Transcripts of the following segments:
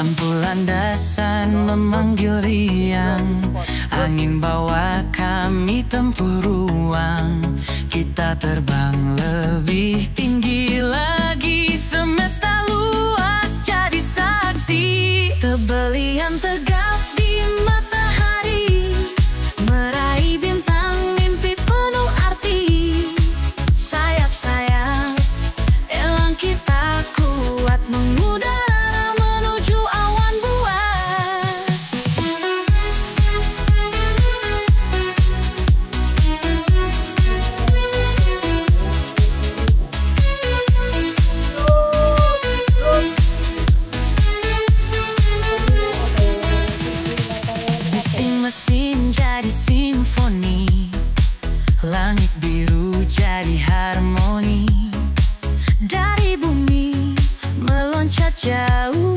Lampu landasan memanggil riang, angin bawa kami tempuh ruang. Kita terbang lebih tinggi lagi, semesta luas jadi saksi. Tebelian tegap di matahari, meraih bintang mimpi penuh arti. Sayap-sayap elang kita kuat mengudara menuju awan buas. Mesin jadi simfoni, langit biru jadi harmoni. Dari bumi meloncat jauh,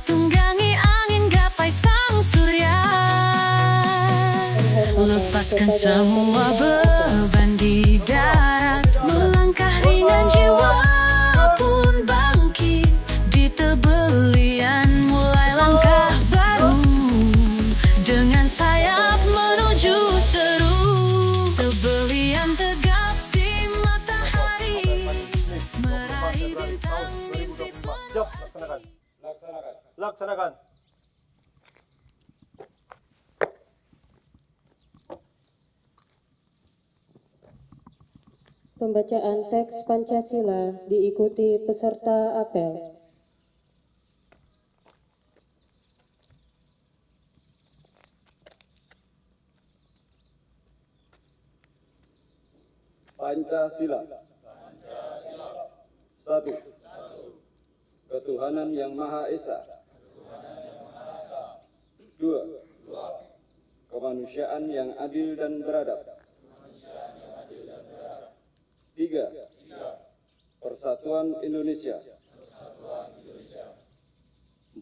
tunggangi angin gapai sang surya. Lepaskan semua beban di darat, melangkah ringan jiwa pun bangkit. Di tebelian mulai langkah baru, dengan sayap menuju seru. Tebelian tegap di matahari, meraih bintang mimpi penuh. Laksanakan. Pembacaan teks Pancasila diikuti peserta apel. Pancasila. 1. Ketuhanan yang Maha Esa. 2. Kemanusiaan yang adil dan beradab. 3. Persatuan Indonesia. 4.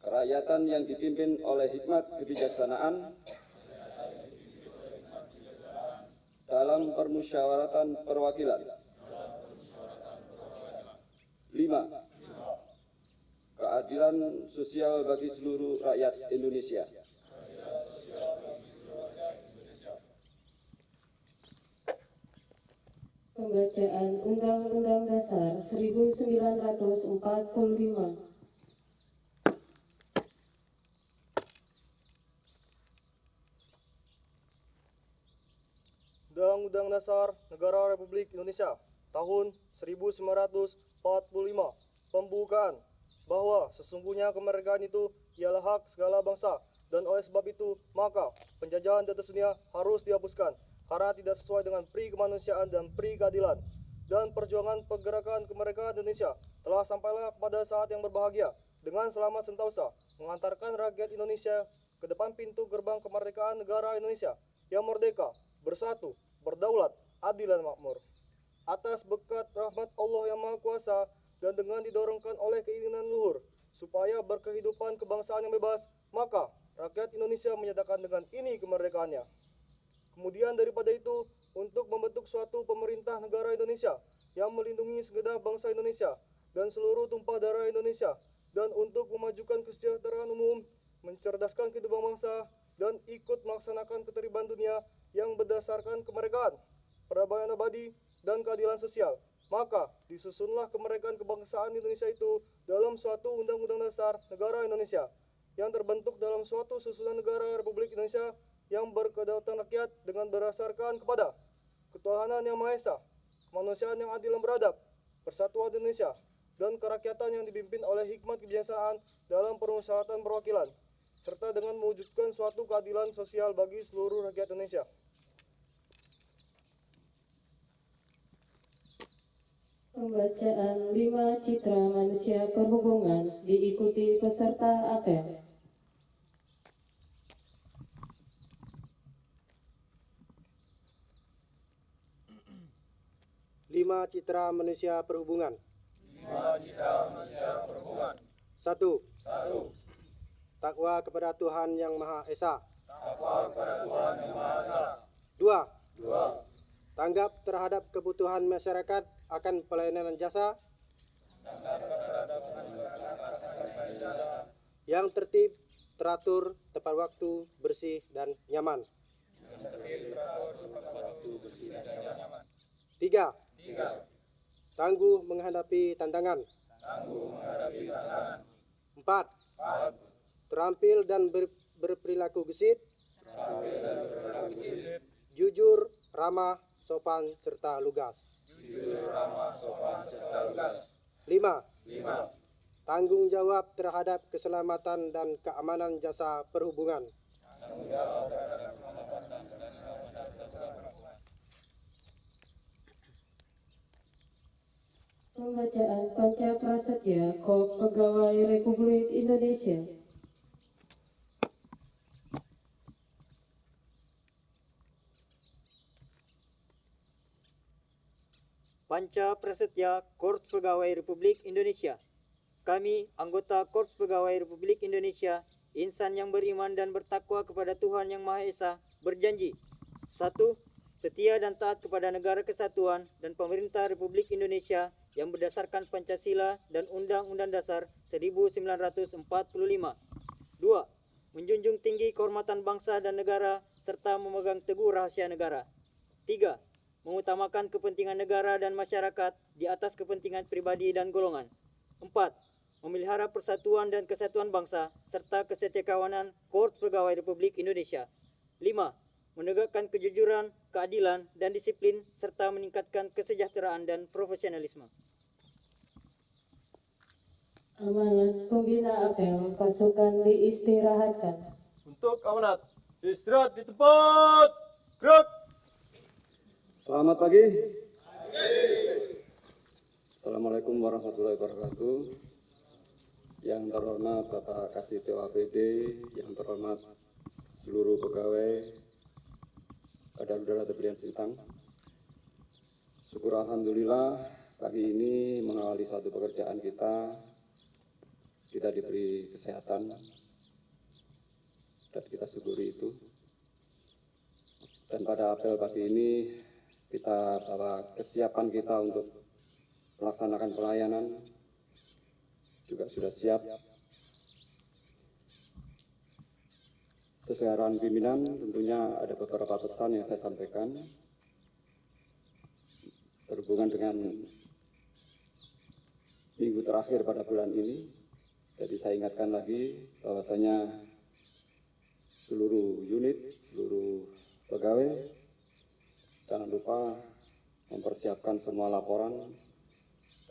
Kerakyatan yang dipimpin oleh hikmat kebijaksanaan dalam permusyawaratan perwakilan. 5. Keadilan sosial bagi seluruh rakyat Indonesia. Pembacaan Undang-Undang Dasar 1945. Undang-Undang Dasar Negara Republik Indonesia tahun 1945. Pembukaan bahwa sesungguhnya kemerdekaan itu ialah hak segala bangsa, dan oleh sebab itu maka penjajahan di atas dunia harus dihapuskan karena tidak sesuai dengan pri kemanusiaan dan pri keadilan. Dan perjuangan pergerakan kemerdekaan Indonesia telah sampailah pada saat yang berbahagia dengan selamat sentosa mengantarkan rakyat Indonesia ke depan pintu gerbang kemerdekaan negara Indonesia yang merdeka, bersatu, berdaulat, adil dan makmur. Atas berkat rahmat Allah yang Maha Kuasa dan dengan didorongkan oleh keinginan luhur supaya berkehidupan kebangsaan yang bebas, maka rakyat Indonesia menyatakan dengan ini kemerdekaannya. Kemudian daripada itu, untuk membentuk suatu pemerintah negara Indonesia yang melindungi segenap bangsa Indonesia dan seluruh tumpah darah Indonesia, dan untuk memajukan kesejahteraan umum, mencerdaskan kehidupan bangsa, dan ikut melaksanakan ketertiban dunia yang berdasarkan kemerdekaan, perdamaian abadi, dan keadilan sosial. Maka disusunlah kemerdekaan kebangsaan Indonesia itu dalam suatu Undang-Undang Dasar Negara Indonesia yang terbentuk dalam suatu susunan negara Republik Indonesia yang berkedaulatan rakyat dengan berdasarkan kepada ketuhanan yang Maha Esa, kemanusiaan yang adil dan beradab, persatuan Indonesia, dan kerakyatan yang dipimpin oleh hikmat kebijaksanaan dalam permusyawaratan perwakilan, serta dengan mewujudkan suatu keadilan sosial bagi seluruh rakyat Indonesia. Pembacaan 5 Citra Manusia Perhubungan diikuti peserta apel. Lima Citra Manusia Perhubungan. 1. Takwa kepada Tuhan Yang Maha Esa. 2. Tanggap terhadap kebutuhan masyarakat akan pelayanan jasa yang tertib, teratur, tepat waktu, bersih, dan nyaman. 3. Tangguh menghadapi tantangan. 4. Terampil dan berperilaku gesit. Jujur, ramah, sopan, serta lugas. 5. Tanggung jawab terhadap keselamatan dan keamanan jasa perhubungan. Pembacaan Panca Prasetya Kop Pegawai Republik Indonesia. Panca Prasetya Korps Pegawai Republik Indonesia. Kami, anggota Korps Pegawai Republik Indonesia, insan yang beriman dan bertakwa kepada Tuhan Yang Maha Esa, berjanji: 1. Setia dan taat kepada Negara Kesatuan dan Pemerintah Republik Indonesia yang berdasarkan Pancasila dan Undang-Undang Dasar 1945. 2. Menjunjung tinggi kehormatan bangsa dan negara serta memegang teguh rahasia negara. 3. Mengutamakan kepentingan negara dan masyarakat di atas kepentingan pribadi dan golongan. 4. Memelihara persatuan dan kesatuan bangsa serta kesetiakawanan Korps Pegawai Republik Indonesia. 5. Menegakkan kejujuran, keadilan, dan disiplin serta meningkatkan kesejahteraan dan profesionalisme. Amanat Pembina Apel pasukan diistirahatkan. Untuk amanat, istirahat di tempat. Gerak. Selamat pagi. Assalamualaikum warahmatullahi wabarakatuh. Yang terhormat Bapak Kasitio APD, yang terhormat seluruh pegawai, saudara-saudara terpilihan Sintang. Syukur alhamdulillah pagi ini mengawali satu pekerjaan kita diberi kesehatan dan kita syukuri itu. Dan pada apel pagi ini kita bawa kesiapan kita untuk melaksanakan pelayanan juga sudah siap. Sesuai arahan pimpinan, tentunya ada beberapa pesan yang saya sampaikan berhubungan dengan minggu terakhir pada bulan ini. Jadi saya ingatkan lagi bahwasanya seluruh unit, seluruh pegawai jangan lupa mempersiapkan semua laporan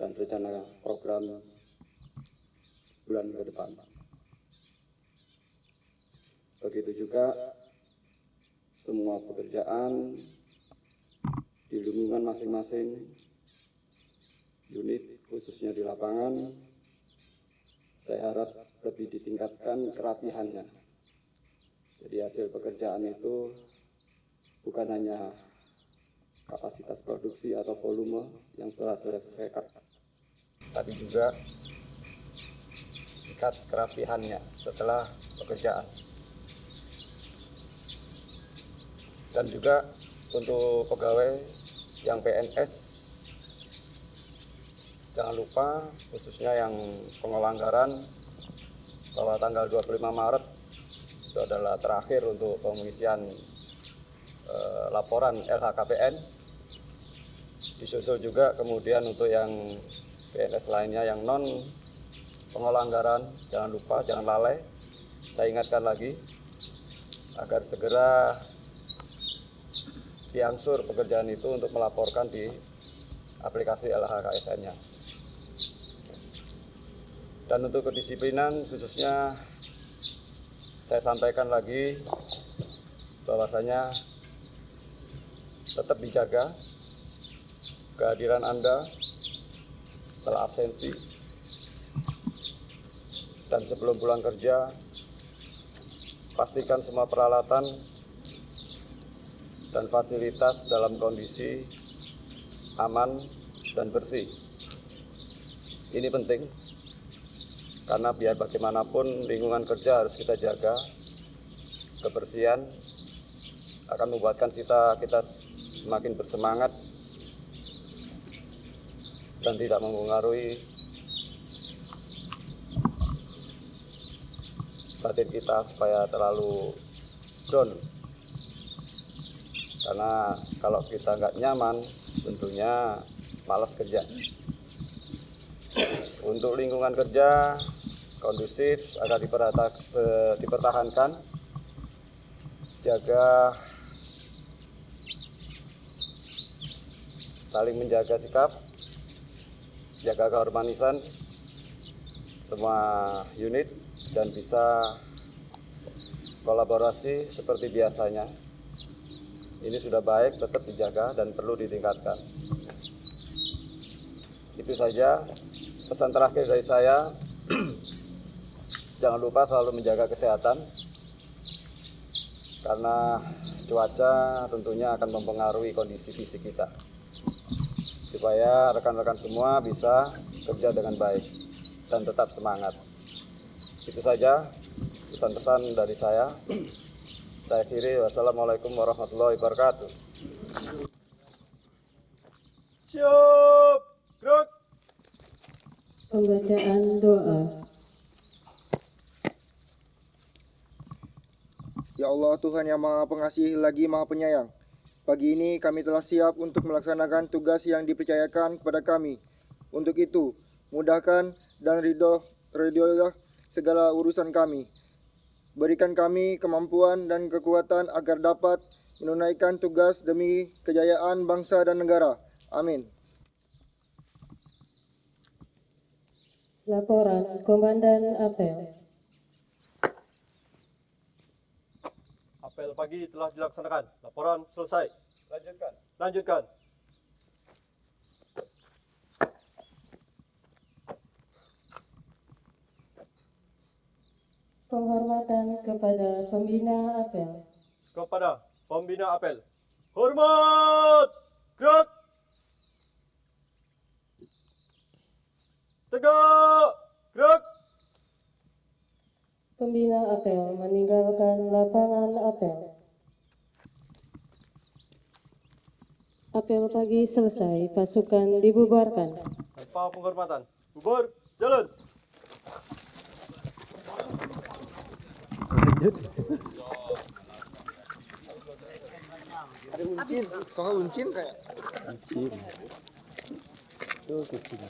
dan rencana program bulan ke depan. Begitu juga semua pekerjaan di lingkungan masing-masing unit, khususnya di lapangan, saya harap lebih ditingkatkan kerapihannya. Jadi hasil pekerjaan itu bukan hanya kapasitas produksi atau volume yang telah selesaikan, tapi juga tingkat kerapihannya setelah pekerjaan. Dan juga untuk pegawai yang PNS, jangan lupa khususnya yang pengelanggaran bahwa tanggal 25 Maret itu adalah terakhir untuk pengisian laporan LHKPN. Disusul juga kemudian untuk yang PNS lainnya yang non pengelanggaran, jangan lupa, jangan lalai. Saya ingatkan lagi agar segera diangsur pekerjaan itu untuk melaporkan di aplikasi LHKSN-nya. Dan untuk kedisiplinan khususnya saya sampaikan lagi bahwasanya tetap dijaga kehadiran Anda setelah absensi dan sebelum pulang kerja. Pastikan semua peralatan dan fasilitas dalam kondisi aman dan bersih. Ini penting karena biar bagaimanapun lingkungan kerja harus kita jaga. Kebersihan akan membuatkan kita semakin bersemangat dan tidak mempengaruhi batin kita supaya terlalu down. Karena kalau kita nggak nyaman, tentunya malas kerja. Untuk lingkungan kerja kondusif agar dipertahankan, saling menjaga sikap, jaga keharmonisan semua unit, dan bisa kolaborasi seperti biasanya. Ini sudah baik, tetap dijaga dan perlu ditingkatkan. Itu saja pesan terakhir dari saya. Jangan lupa selalu menjaga kesehatan, karena cuaca tentunya akan mempengaruhi kondisi fisik kita, supaya rekan-rekan semua bisa kerja dengan baik dan tetap semangat. Itu saja pesan-pesan dari saya. Saya akhiri, wassalamualaikum warahmatullahi wabarakatuh. Siap, gerak. Pembacaan doa. Ya Allah, Tuhan yang Maha Pengasih lagi Maha Penyayang, pagi ini kami telah siap untuk melaksanakan tugas yang dipercayakan kepada kami. Untuk itu, mudahkan dan ridhoilah segala urusan kami. Berikan kami kemampuan dan kekuatan agar dapat menunaikan tugas demi kejayaan bangsa dan negara. Amin. Laporan Komandan Apel. Apel pagi telah dilaksanakan. Laporan selesai. Lanjutkan. Penghormatan kepada Pembina Apel. Kepada Pembina Apel. Hormat! Gerak! Tegak! Gerak! Pembina Apel meninggalkan lapangan apel. Apel pagi selesai, pasukan dibubarkan. Tanpa penghormatan. Bubar, jalan! Ada uncin, soal uncin kayak. Uncin. Itu kecil.